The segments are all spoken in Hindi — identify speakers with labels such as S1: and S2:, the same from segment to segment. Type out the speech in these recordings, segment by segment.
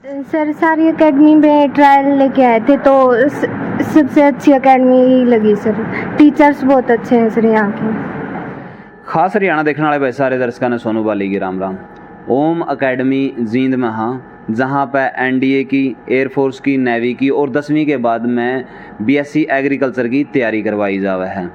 S1: सर सारी एकेडमी में ट्रायल लेके आए थे तो सबसे अच्छी एकेडमी ही लगी सर। टीचर्स बहुत अच्छे हैं सर यहाँ के।
S2: खास हरियाणा देखने वाले भाई सारे दर्शकों ने सोनू बाली की राम राम। ओम अकेडमी जींद में हाँ, जहाँ पर एनडीए की, एयरफोर्स की, नेवी की और 10वीं के बाद में बीएससी एग्रीकल्चर की तैयारी करवाई जावे है।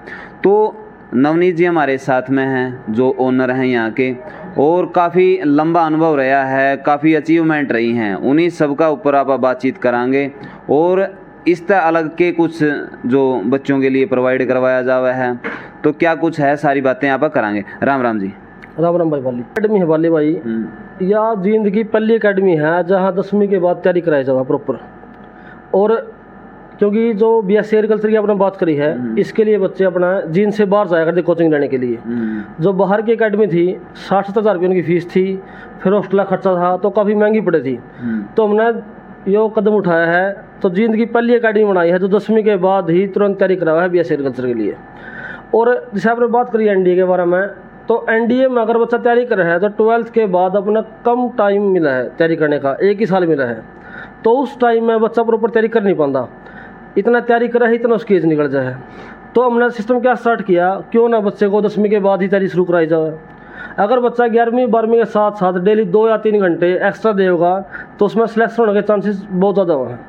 S2: तो नवनीत जी हमारे साथ में हैं जो ओनर हैं यहाँ के, और काफ़ी लंबा अनुभव रहा है, काफ़ी अचीवमेंट रही हैं। उन्हीं सब का ऊपर आप बातचीत करांगे और इस तरह अलग के कुछ जो बच्चों के लिए प्रोवाइड करवाया जावा है तो क्या कुछ है, सारी बातें आप करांगे। राम राम जी।
S3: राम राम भाई। वाली अकेडमी है वाली भाई, या जींद की पहली अकेडमी है जहाँ 10वीं के बाद तैयारी कराई जावा प्रॉपर। और क्योंकि जो बीएससी एग्रीकल्चर की आपने बात करी है, इसके लिए बच्चे अपना जींद से बाहर जाया करते कोचिंग लेने के लिए। जो बाहर की अकेडमी थी 60-70 हज़ार रुपये उनकी फीस थी, फिर हॉस्टल का खर्चा था, तो काफ़ी महंगी पड़ी थी। तो हमने ये कदम उठाया है, तो जींद की पहली अकेडमी बनाई है जो 10वीं के बाद ही तुरंत तैयारी कराया है बीएससी एग्रीकल्चर के लिए। और जैसे आपने बात करी एनडीए के बारे में, तो एनडीए में अगर बच्चा तैयारी कर रहा है तो 12th के बाद अपना कम टाइम मिला है तैयारी करने का, 1 ही साल मिला है। तो उस टाइम में बच्चा प्रॉपर तैयारी कर नहीं पाता, इतना तैयारी करा है इतना उसकी एज निकल जाए। तो हमने सिस्टम क्या स्टार्ट किया, क्यों ना बच्चे को 10वीं के बाद ही तैयारी शुरू कराई जाए। अगर बच्चा 11वीं 12वीं के साथ साथ डेली 2 या 3 घंटे एक्स्ट्रा देगा तो उसमें सिलेक्शन होने के चांसेस बहुत ज़्यादा हैं।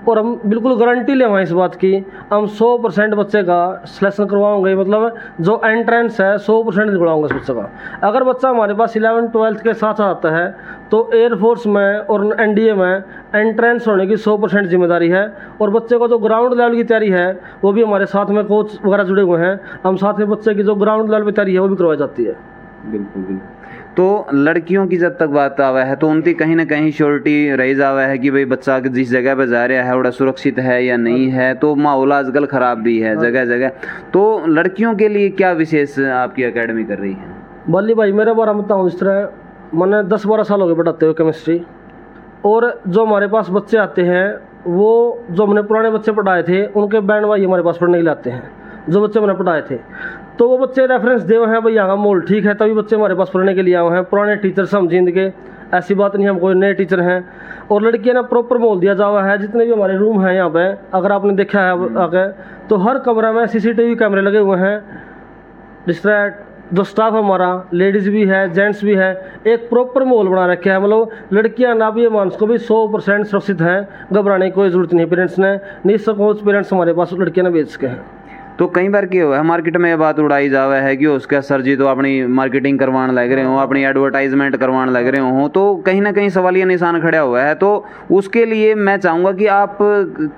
S3: और हम बिल्कुल गारंटी ले इस बात की, हम 100% बच्चे का सिलेक्शन करवाएंगे, मतलब जो एंट्रेंस है 100% निकलवाऊंगे उस बच्चे का। अगर बच्चा हमारे पास 11th-12th के साथ आता है तो एयरफोर्स में और एनडीए में एंट्रेंस होने की 100% जिम्मेदारी है। और बच्चे को जो ग्राउंड लेवल की तैयारी है वो भी हमारे साथ में कोच वगैरह जुड़े हुए हैं, हम साथ में बच्चे की जो ग्राउंड लेवल पर तैयारी है वो भी करवाई जाती है।
S2: बिल्कुल बिल्कुल। तो लड़कियों की जब तक बात आवा है तो उनकी कहीं ना कहीं श्योरिटी रही जावा है कि भाई बच्चा जिस जगह पे जा रहा है वो सुरक्षित है या नहीं है। तो माहौल आजकल ख़राब भी है जगह जगह, तो लड़कियों के लिए क्या विशेष आपकी एकेडमी कर रही है?
S3: बल्ली भाई मेरे बारे में बताऊँ, इस तरह मैंने 10-12 साल हो गए पढ़ाते हुए केमिस्ट्री। और जो हमारे पास बच्चे आते हैं वो जो हमने पुराने बच्चे पढ़ाए थे उनके बैंड भाई हमारे पास पढ़ने के लिए आते हैं। जो बच्चे मैंने पढ़ाए थे तो वो बच्चे रेफरेंस दे हुए हैं, भाई यहाँ का माहौल ठीक है, तभी बच्चे हमारे पास पढ़ने के लिए आए हैं। पुराने टीचर से हम जींद के, ऐसी बात नहीं हम कोई नए टीचर हैं। और लड़कियाँ ना प्रॉपर माहौल दिया जा हुआ है। जितने भी हमारे रूम हैं यहाँ पे, अगर आपने देखा है आगे, तो हर कमरा में CCTV कैमरे लगे हुए हैं। जिस तरह जो स्टाफ हमारा लेडीज़ भी है जेंट्स भी है, एक प्रॉपर माहौल बना रखा है। मतलब लड़कियां ना भी मानस को भी 100% सुरक्षित हैं, घबराने की कोई ज़रूरत नहीं। पेरेंट्स ने निसंकोच पेरेंट्स हमारे पास लड़कियां ने भेज के हैं।
S2: तो कई बार क्या हुआ है मार्केट में ये बात उड़ाई जावा है कि उसका सर जी तो अपनी मार्केटिंग करवाने लग रहे हो, अपनी एडवर्टाइजमेंट करवाने लग रहे हो, तो कहीं ना कहीं सवालिया निशान खड़ा हुआ है। तो उसके लिए मैं चाहूँगा कि आप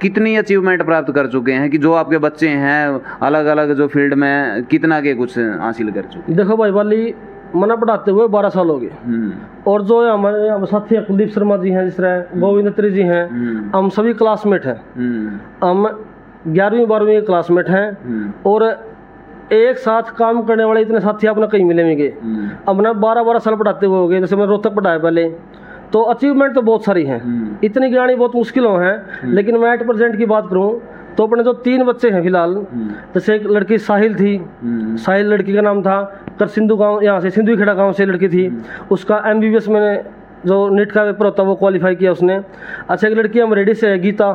S2: कितनी अचीवमेंट प्राप्त कर चुके हैं, कि जो आपके बच्चे हैं अलग अलग जो फील्ड में कितना के कुछ हासिल कर चुके?
S3: देखो भाई वाली, मना पढ़ाते हुए 12 साल हो गए। और जो हमारे साथी हैं कुलदीप शर्मा जी हैं, जिस तरह गोविंद त्री जी हैं, हम सभी क्लासमेट हैं। हम 11वीं-12वीं के क्लासमेट हैं और एक साथ काम करने वाले इतने साथी आपने कहीं मिलेंगे। अब ना 12-12 साल पढ़ाते हुए हो गए। जैसे मैंने रोहतक पढ़ाया पहले, तो अचीवमेंट तो बहुत सारी हैं, इतनी गिनानी बहुत मुश्किलों हैं। लेकिन मैं एट प्रेजेंट की बात करूं तो अपने जो 3 बच्चे हैं फिलहाल, जैसे एक लड़की साहिल थी, साहिल लड़की का नाम था, कर सिंधु गाँव, यहाँ से सिंधु खेड़ा गाँव से लड़की थी। उसका MBBS मैंने जो नीट का पेपर होता है वो क्वालिफाई किया उसने। अच्छा, एक लड़की अमरेडी से है गीता,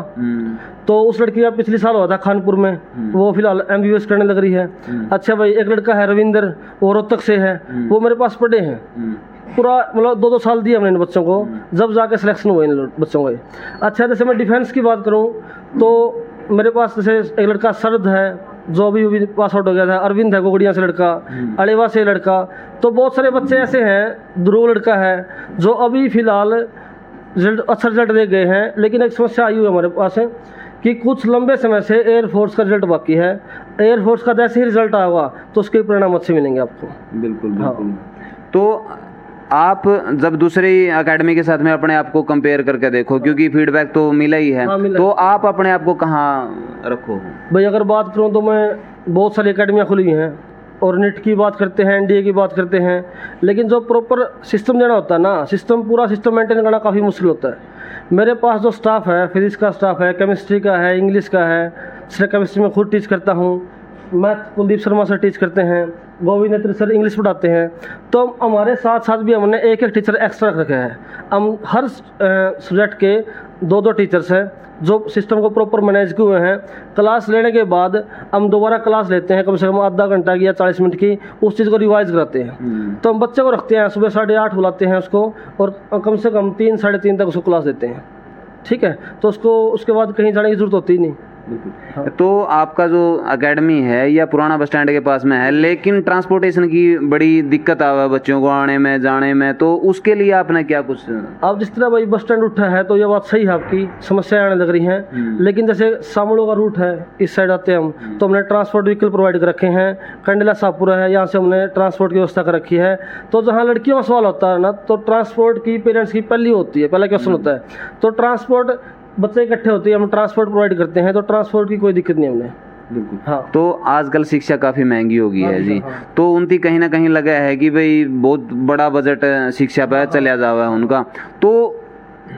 S3: तो उस लड़की का पिछले साल हुआ था खानपुर में, वो फिलहाल MBBS करने लग रही है। अच्छा भाई, एक लड़का है रविंदर, वो रोहतक से है, वो मेरे पास पढ़े हैं। पूरा मतलब 2-2 साल दिए हमने इन बच्चों को, जब जाके सिलेक्शन हुए इन बच्चों के। अच्छा, जैसे मैं डिफेंस की बात करूँ तो मेरे पास जैसे एक लड़का शरद है जो अभी पास आउट हो गया था, अरविंद है गोगड़िया से लड़का, अलेवा से लड़का। तो बहुत सारे बच्चे ऐसे हैं, ध्रुव लड़का है जो अभी फ़िलहाल अच्छा रिजल्ट दे गए हैं। लेकिन एक समस्या आई हुई है हमारे पास है कि कुछ लंबे समय से एयरफोर्स का रिजल्ट बाकी है। एयरफोर्स का जैसे ही रिजल्ट आएगा तो उसके परिणाम अच्छे मिलेंगे आपको।
S2: बिल्कुल बिल्कुल। तो आप जब दूसरी एकेडमी के साथ में अपने आप को कंपेयर करके देखो, क्योंकि फीडबैक तो मिला ही है, तो आप अपने आप को कहाँ रखो? भाई
S3: अगर बात करूँ तो मैं बहुत सारी एकेडमियाँ खुली हुई हैं और नीट की बात करते हैं, एनडीए की बात करते हैं, लेकिन जो प्रॉपर सिस्टम देना होता है ना, पूरा सिस्टम मेंटेन करना काफ़ी मुश्किल होता है। मेरे पास जो स्टाफ है, फिजिक्स का स्टाफ है, केमिस्ट्री का है, इंग्लिश का है। केमिस्ट्री में खुद टीच करता हूँ, math Kuldeep Sharma sir teach करते हैं, गोविंद नेत्री सर इंग्लिश पढ़ाते हैं, तो हमारे साथ साथ भी हमने एक एक टीचर एक्स्ट्रा रखा है। हम हर सब्जेक्ट के 2-2 टीचर्स हैं जो सिस्टम को प्रॉपर मैनेज किए हुए हैं। क्लास लेने के बाद हम दोबारा क्लास लेते हैं, कम से कम आधा घंटा की या 40 मिनट की, उस चीज़ को रिवाइज कराते हैं। तो हम बच्चे को रखते हैं, सुबह 8:30 बुलाते हैं उसको, और कम से कम 3 साढ़े 3 तक उसको क्लास देते हैं। ठीक है, तो उसको उसके बाद कहीं जाने की ज़रूरत होती ही नहीं।
S2: हाँ। तो आपका जो एकेडमी है या पुराना बस स्टैंड के पास में है, लेकिन ट्रांसपोर्टेशन की बड़ी दिक्कत आवा बच्चों को आने में जाने में, तो उसके लिए आपने क्या कुछ?
S3: अब जिस तरह भाई बस स्टैंड उठा है तो ये बात सही है, आपकी समस्याएं आने लग रही हैं। लेकिन जैसे सामड़ो का रूट है, इस साइड आते हैं हम, तो हमने ट्रांसपोर्ट व्हीकल प्रोवाइड कर रखे हैं। कंडला साहपुरा है, यहाँ से हमने ट्रांसपोर्ट की व्यवस्था कर रखी है। तो जहाँ लड़कियों का सवाल होता है ना, तो ट्रांसपोर्ट की पेरेंट्स की पहली होती है, पहला क्वेश्चन होता है। तो ट्रांसपोर्ट बच्चे इकट्ठे होते हैं, हम ट्रांसपोर्ट प्रोवाइड करते हैं, तो ट्रांसपोर्ट की कोई दिक्कत नहीं हमने।
S2: बिल्कुल।
S3: हाँ।
S2: तो आजकल शिक्षा काफ़ी महंगी हो गई है जी।
S3: हाँ।
S2: तो उनकी कहीं ना कहीं लगा है कि भाई बहुत बड़ा बजट शिक्षा पे चला जावा है उनका, तो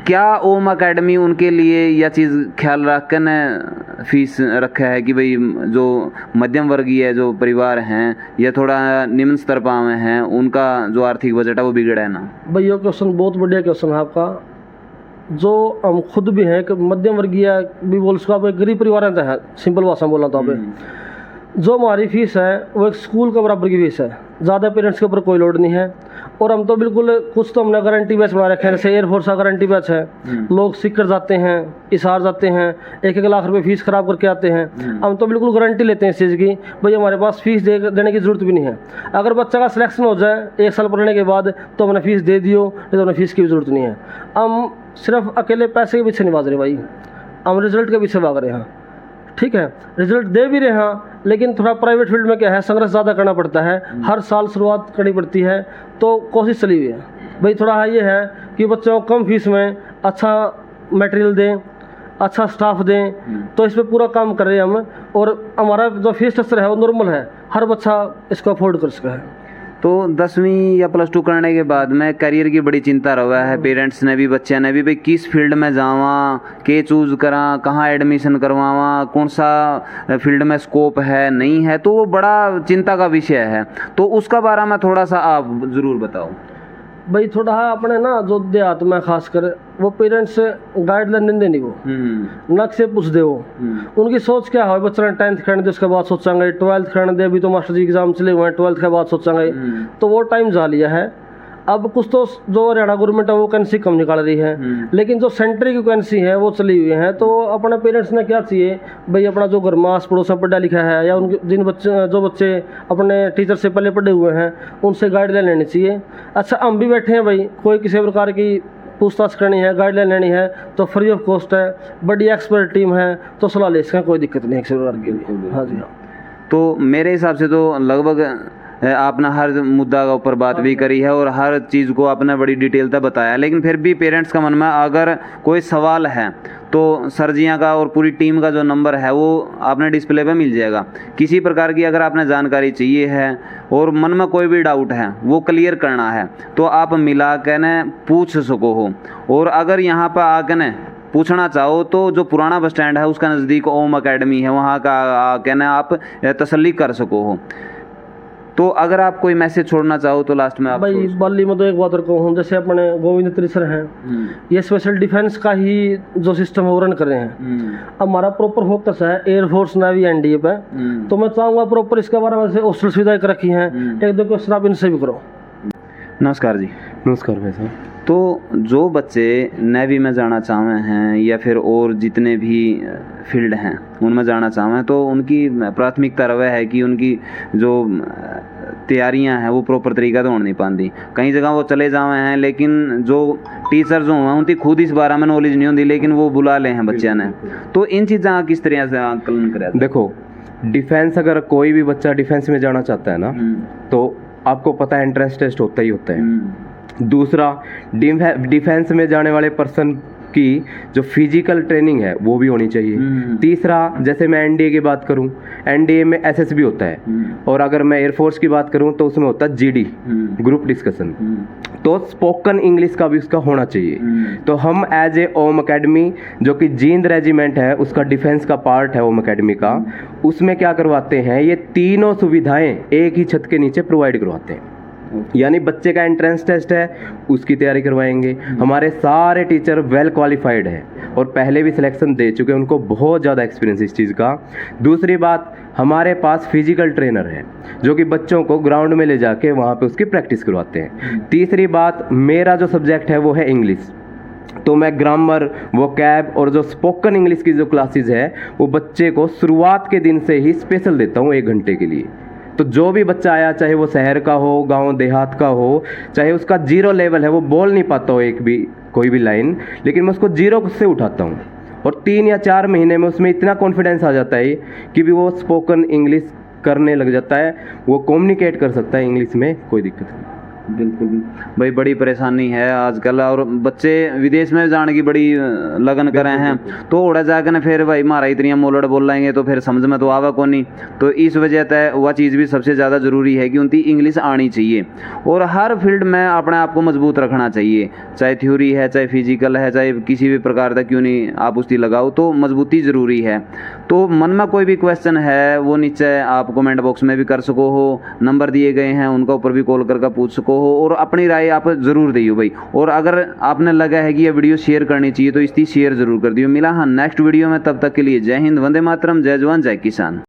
S2: क्या ओम एकेडमी उनके लिए यह चीज़ ख्याल रख कर न फीस रखा है कि भाई जो मध्यम वर्गीय जो परिवार हैं या थोड़ा निम्न स्तर पर हैं, उनका जो आर्थिक बजट है वो बिगड़ा है ना?
S3: भाई ये क्वेश्चन बहुत बढ़िया क्वेश्चन है आपका। जो हम खुद भी हैं कि मध्यम वर्गीय भी बोल उसका, अब एक गरीब परिवार रहता है, सिंपल भाषा में बोला तो आप, जो हमारी फीस है वो एक स्कूल के बराबर की फीस है, ज़्यादा पेरेंट्स के ऊपर कोई लोड नहीं है। और हम तो बिल्कुल कुछ तो हमने गारंटी बैच बना रखे हैं, जैसे एयरफोर्स का गारंटी बैच है। लोग सीख कर जाते हैं, इशार जाते हैं, 1-1 लाख रुपए फीस खराब करके आते हैं। हम तो बिल्कुल गारंटी लेते हैं इस चीज़ की, भाई हमारे पास फीस देने की ज़रूरत भी नहीं है। अगर बच्चा का सिलेक्शन हो जाए 1 साल पढ़ने के बाद, तो हमने फीस दे दियो, नहीं तो हमने फीस की भी ज़रूरत नहीं है। हम सिर्फ अकेले पैसे के पीछे नहीं भाग रहे भाई, हम रिजल्ट के पीछे भाग रहे हैं। ठीक है, रिजल्ट दे भी रहे हैं, लेकिन थोड़ा प्राइवेट फील्ड में क्या है, संघर्ष ज़्यादा करना पड़ता है, हर साल शुरुआत करनी पड़ती है। तो कोशिश चली हुई है भाई, थोड़ा ये है कि बच्चों को कम फीस में अच्छा मटेरियल दें, अच्छा स्टाफ दें, तो इस पर पूरा काम कर रहे हैं हम। और हमारा जो फीस स्ट्रक्चर है वो नॉर्मल है, हर बच्चा इसको अफोर्ड कर सका है।
S2: तो 10वीं या +2 करने के बाद में करियर की बड़ी चिंता रहा है पेरेंट्स ने भी, बच्चे ने भी, भाई किस फील्ड में जावा, के चूज़ करा, कहाँ एडमिशन करवावा, कौन सा फील्ड में स्कोप है नहीं है, तो वो बड़ा चिंता का विषय है। तो उसका बारे में थोड़ा सा आप ज़रूर बताओ।
S3: भाई थोड़ा अपने ना जो देहात में खासकर वो पेरेंट्स गाइडलाइन नहीं देनी, वो नक से पूछ दे, वो उनकी सोच क्या है, बच्चा ने 10th करने दे उसके बाद सोचेंगे, 12th करने दे, अभी तो मास्टर जी एग्जाम चले हुए हैं, 12th के बाद सोचेंगे। तो वो टाइम जा लिया है। अब कुछ तो जो हरियाणा गवर्नमेंट है वो वैकेंसी कम निकाल रही है, लेकिन जो सेंटर की वैकेंसी है वो चली हुई है। तो अपने पेरेंट्स ने क्या चाहिए भाई, अपना जो घर में आस पड़ोस में पढ़ा लिखा है, या उनके जिन बच्चे जो बच्चे अपने टीचर से पहले पढ़े हुए हैं, उनसे गाइडलाइन लेनी चाहिए। अच्छा, हम भी बैठे हैं भाई, कोई किसी प्रकार की पूछताछ करनी है, गाइडलाइन लेनी है, तो फ्री ऑफ कॉस्ट है, बड़ी एक्सपर्ट टीम है, तो सलाह ले सकें, कोई दिक्कत नहीं है किसी प्रकार की। हाँ जी हाँ।
S2: तो मेरे हिसाब से तो लगभग आपने हर मुद्दा का ऊपर बात भी करी है और हर चीज़ को आपने बड़ी डिटेल तक बताया, लेकिन फिर भी पेरेंट्स का मन में अगर कोई सवाल है तो सरजियाँ का और पूरी टीम का जो नंबर है वो आपने डिस्प्ले पे मिल जाएगा। किसी प्रकार की अगर आपने जानकारी चाहिए है और मन में कोई भी डाउट है वो क्लियर करना है, तो आप मिला के न पूछ सको हो। और अगर यहाँ पर आके न पूछना चाहो तो जो पुराना बस स्टैंड है उसका नज़दीक ओम एकेडमी है, वहाँ का आके न आप तसल्ली कर सको हो। तो अगर आप कोई मैसेज छोड़ना चाहो तो लास्ट में आप
S3: भाई बाली में तो एक बात और कहूँ, जैसे अपने गोविंद नेत्री सर हैं, ये स्पेशल डिफेंस का ही जो सिस्टम है वो रन कर रहे हैं। अब हमारा प्रॉपर फोकस है एयरफोर्स, नेवी, एनडीए पे। तो मैं चाहूँगा प्रॉपर इसके बारे में हॉस्टल सुविधाएं कर रखी हैं, 1-2 क्वेश्चन आप इनसे भी करो।
S2: नमस्कार जी।
S4: नमस्कार भाई साहब।
S2: तो जो बच्चे नेवी में जाना चाहे हैं या फिर और जितने भी फील्ड हैं उनमें जाना चाहें, तो उनकी प्राथमिकता रवा है कि उनकी जो तैयारियां हैं वो प्रॉपर तरीका तो होने नहीं पाती। कई जगह वो चले जावे हैं, लेकिन जो टीचर जो हैं उनकी खुद इस बारे में नॉलेज नहीं होती, लेकिन वो बुला ले हैं बच्चों ने। तो इन चीज़ा किस तरह से आकलन करें?
S4: देखो, डिफेंस, अगर कोई भी बच्चा डिफेंस में जाना चाहता है ना, तो आपको पता है एंट्रेंस टेस्ट होता ही होता है। दूसरा, डिफेंस में जाने वाले पर्सन कि जो फिजिकल ट्रेनिंग है वो भी होनी चाहिए। तीसरा, जैसे मैं एनडीए की बात करूं, एनडीए में एसएसबी होता है, और अगर मैं एयरफोर्स की बात करूं तो उसमें होता है जीडी, ग्रुप डिस्कशन। तो स्पोकन इंग्लिश का भी उसका होना चाहिए। तो हम एज ए ओम एकेडमी, जो कि जींद रेजिमेंट है, उसका डिफेंस का पार्ट है ओम एकेडमी का, उसमें क्या करवाते हैं, ये तीनों सुविधाएं एक ही छत के नीचे प्रोवाइड करवाते हैं। यानी बच्चे का एंट्रेंस टेस्ट है, उसकी तैयारी करवाएंगे। हमारे सारे टीचर वेल क्वालिफाइड हैं और पहले भी सिलेक्शन दे चुके हैं, उनको बहुत ज़्यादा एक्सपीरियंस इस चीज़ का। दूसरी बात, हमारे पास फिजिकल ट्रेनर है जो कि बच्चों को ग्राउंड में ले जाके वहाँ पे उसकी प्रैक्टिस करवाते हैं। तीसरी बात, मेरा जो सब्जेक्ट है वो है इंग्लिश, तो मैं ग्रामर, वोकैब और जो स्पोकन इंग्लिश की जो क्लासेस है वो बच्चे को शुरुआत के दिन से ही स्पेशल देता हूँ 1 घंटे के लिए। तो जो भी बच्चा आया, चाहे वो शहर का हो, गांव देहात का हो, चाहे उसका 0 लेवल है, वो बोल नहीं पाता हो कोई भी लाइन, लेकिन मैं उसको 0 से उठाता हूँ और 3 या 4 महीने में उसमें इतना कॉन्फिडेंस आ जाता है कि भी वो स्पोकन इंग्लिश करने लग जाता है, वो कम्युनिकेट कर सकता है इंग्लिश में, कोई दिक्कत नहीं।
S2: बिल्कुल भाई, बड़ी परेशानी है आजकल, और बच्चे विदेश में जाने की बड़ी लगन कर रहे हैं, तो उड़ा जाकर ना फिर भाई मारा इतनी मोलड़ बोल लेंगे तो फिर समझ में तो आवा को नहीं। तो इस वजह से वह चीज़ भी सबसे ज़्यादा ज़रूरी है कि उनकी इंग्लिश आनी चाहिए, और हर फील्ड में अपने आप को मजबूत रखना चाहिए, चाहे थ्योरी है, चाहे फिजिकल है, चाहे किसी भी प्रकार का क्यों नहीं आप उसकी लगाओ, तो मजबूती ज़रूरी है। तो मन में कोई भी क्वेश्चन है वो नीचे आप कमेंट बॉक्स में भी कर सको हो, नंबर दिए गए हैं उनका ऊपर भी कॉल करके पूछ सको हो, और अपनी राय आप ज़रूर दियो भाई। और अगर आपने लगा है कि ये वीडियो शेयर करनी चाहिए तो इसकी शेयर ज़रूर कर दियो। मिला हाँ नेक्स्ट वीडियो में, तब तक के लिए जय हिंद, वंदे मातरम, जय जवान, जय किसान।